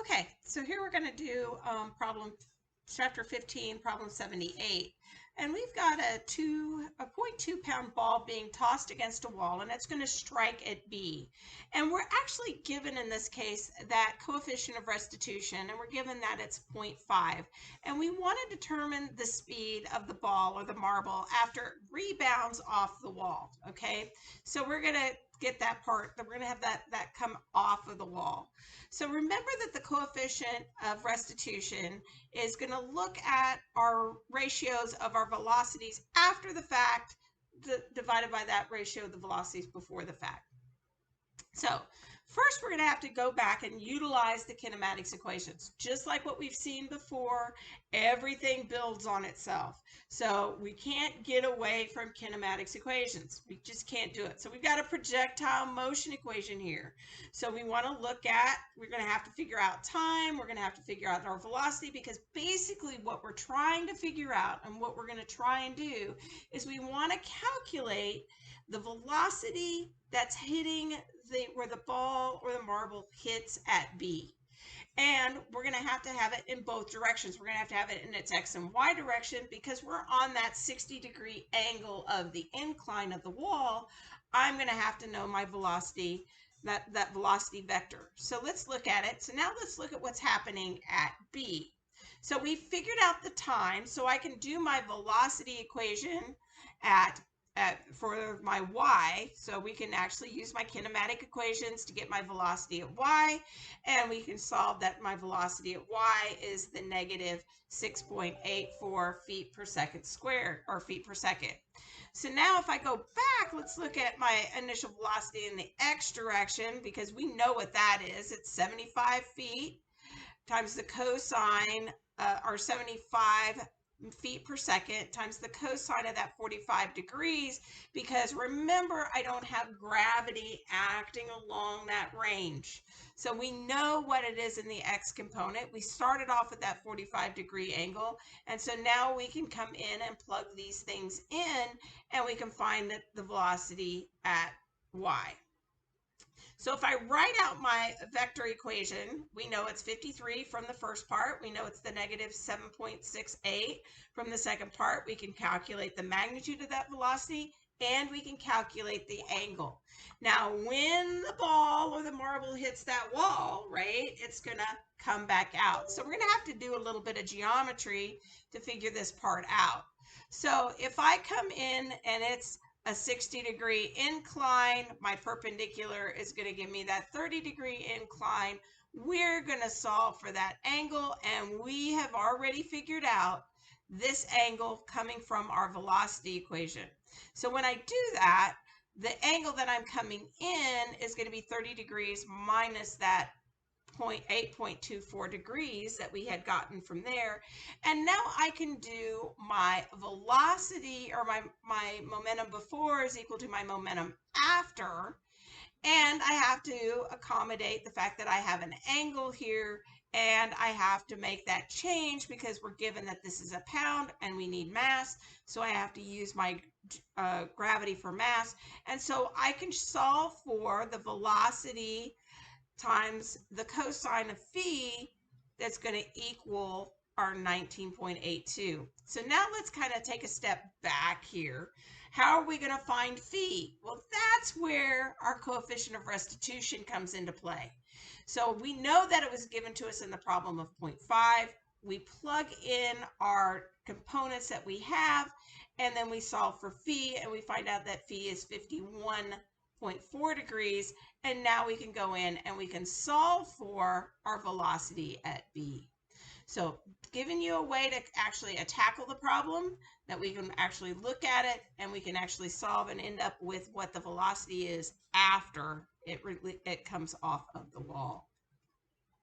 Okay, so here we're going to do chapter 15, problem 78. And we've got a 0.2 pound ball being tossed against a wall, and it's going to strike at B. And we're actually given in this case that coefficient of restitution, and we're given that it's 0.5. And we want to determine the speed of the ball or the marble after it rebounds off the wall. Okay, so we're going to get that part, we're going to have that come off of the wall. So remember that the coefficient of restitution is going to look at our ratios of our velocities after the fact divided by that ratio of the velocities before the fact. So first, we're going to have to go back and utilize the kinematics equations. Just like what we've seen before, everything builds on itself. So we can't get away from kinematics equations. We just can't do it. So we've got a projectile motion equation here. So we want to look at, we're going to have to figure out time. We're going to have to figure out our velocity, because basically what we're trying to figure out and what we're going to try and do is we want to calculate the velocity that's hitting where the ball or the marble hits at B. And we're going to have it in both directions. We're going to have it in its X and Y direction, because we're on that 60-degree angle of the incline of the wall. I'm going to have to know my velocity, that velocity vector. So let's look at it. So now let's look at what's happening at B. So we figured out the time, so I can do my velocity equation for my y. So we can actually use my kinematic equations to get my velocity at y, and we can solve that my velocity at y is the negative 6.84 feet per second squared, or feet per second. So now if I go back, let's look at my initial velocity in the x direction, because we know what that is. It's 75 feet times the cosine, or 75 feet per second times the cosine of that 45 degrees, because remember, I don't have gravity acting along that range. So we know what it is in the x component. We started off with that 45-degree angle, and so now we can come in and plug these things in, and we can find the velocity at y. So if I write out my vector equation, we know it's 53 from the first part. We know it's the negative 7.68 from the second part. We can calculate the magnitude of that velocity, and we can calculate the angle. Now, when the ball or the marble hits that wall, right, it's going to come back out. So we're going to have to do a little bit of geometry to figure this part out. So if I come in and it's a 60-degree incline, my perpendicular is going to give me that 30-degree incline. We're going to solve for that angle, and we have already figured out this angle coming from our velocity equation. So when I do that, the angle that I'm coming in is going to be 30 degrees minus that 8.24 degrees that we had gotten from there. And now I can do my velocity, or my momentum before is equal to my momentum after. And I have to accommodate the fact that I have an angle here, and I have to make that change because we're given that this is a pound and we need mass. So I have to use my gravity for mass. And so I can solve for the velocity times the cosine of phi, that's going to equal our 19.82. So now let's kind of take a step back here. How are we going to find phi? Well, that's where our coefficient of restitution comes into play. So we know that it was given to us in the problem of 0.5. We plug in our components that we have, and then we solve for phi, and we find out that phi is 51.4 degrees, and now we can go in and we can solve for our velocity at B. So giving you a way to actually tackle the problem, that we can actually look at it and we can actually solve and end up with what the velocity is after it comes off of the wall.